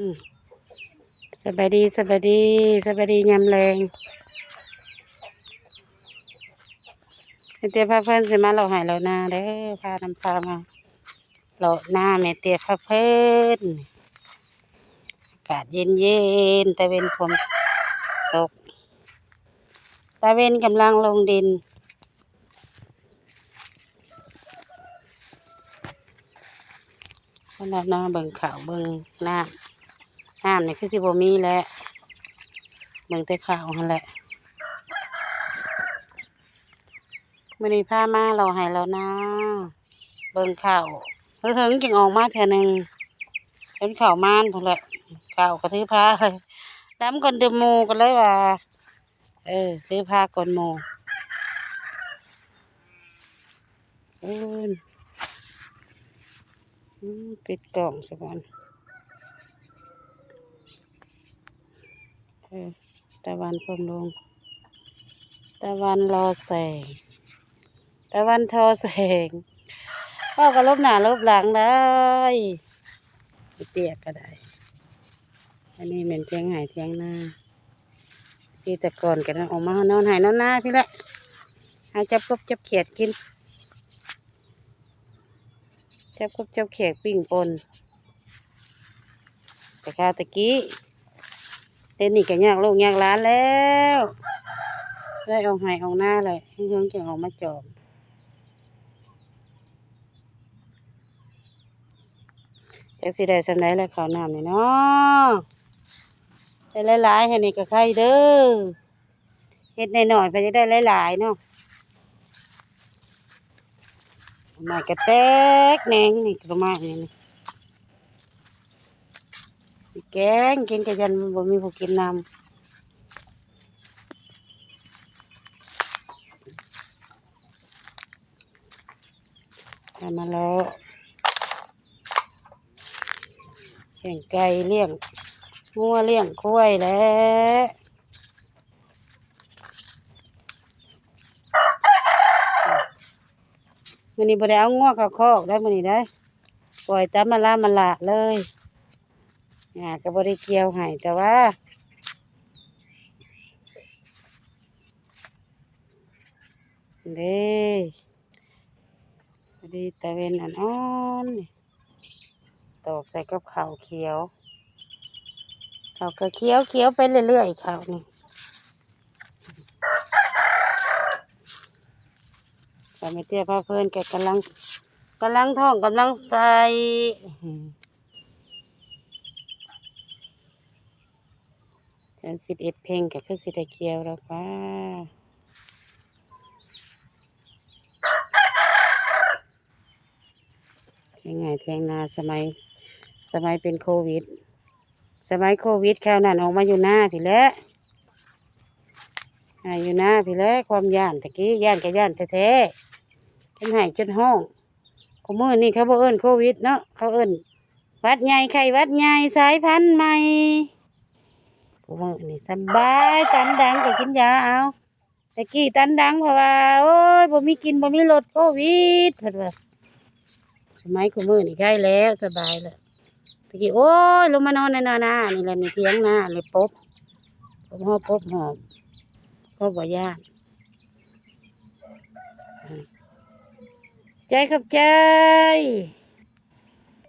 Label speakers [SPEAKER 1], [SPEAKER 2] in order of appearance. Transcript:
[SPEAKER 1] อืมสบายดียามแรงแม่เตี้ยพาเพิ่นสิมาเลาะให้เลาะนาเด้อพานำพามาเลาะนาแม่เตี้ยพาเพิ่นอากาศเย็นๆตะเวนฝนตกตะเวนกำลังลงดินขนาดนาเบิ่งข้าวเบิ่งน้ำนี่คือสิบ่มีแหละเบิ่งแต่ข้าวหั่นแหละมื้อนี้พามาเลาะให้เลาะนาเบิ่งข้าวเฮิงๆจึงออกมาเทื่อหนึงเป็นข้าวมานพุ่นแหละข้าวก็ถือพาเลยดำก่อนเดอหมู่ก็เลยว่าถือพาก่อนหมู่เอิ้นปิดกล่องซะก่อนเออตะวันพรมลงตะวันรอแสงตะวันทอแสงพ่อก็ลบหน้าลบหลังได้เปียกก็ได้อันนี้เหม็นเทียงหายเทียงหน้าที่แต่ก่อนกันออกมานอนหายนอนหน้าพี่ละหาจับกบจับเขียดกินจับกบจับเขียดปิ้งปนแต่ข้าวตะกี้เต้นนี่ก็ยากลูกยากหลานแล้วได้ออกหายออกหน้าเลยให้เพิ่งจะออกมาจอมจากสิได้สำไหนแล้วข้าวน้ำนี่เนาะได้หลายๆให้นี่ก็ใครเด้อเฮ็ดหน่อยๆไปจะได้หลายๆเนาะมากระแตกแหนงนี่ก็มานี่สิแกงกินกะยันบ่มีผู้กินนำทำมาแล้วเลี้ยงไก่เลี้ยงงัวเลี้ยงควายแล้วมื้อนี้บ่ได้เอางัวเข้าคอกได้มื้อนี้ได้ปล่อยตามมาลามาละเลยก็บ่ได้เกี่ยวให้แต่ว่าเด้พอดีตะเวนอ่อนๆนี่ตอกใส่กับข้าวเขียวข้าวก็เขียวไปเรื่อยๆข้าวนี่แต่ไม่เตี้ยพาเพิ่นแกกำลังท้องกำลังใส่เดือน11เพลงก็คือสิได้เกี่ยวแล้วป้ายังไงเทียงนาสมัยเป็นโควิดสมัยโควิดแค่นั้นออกมาอยู่หน้าพี่แหล้วอยู่หน้าพี่แหล้วความย่านตะกี้ย่านก็ย่านแท้ๆจนหายจนห้องกูมือนี่เขาบอกเอิ้นโควิดเนาะเขาเอิ้นหวัดใหญ่ไข้หวัดใหญ่สายพันธุ์ใหม่กูมือนี่สบายตันดังก็กินยาเอาตะกี้ตันดังเพราะว่าโอ้ยบ่มีกินบ่มีรถโควิดเพิ่นว่าสมัยกูมือนี่ใกล้แล้วสบายแล้วตะกี้โอ้ยลงมานอนในนานี่แหละในเถียงนาเลยปบหอบก็บ่ยากใจครับใจ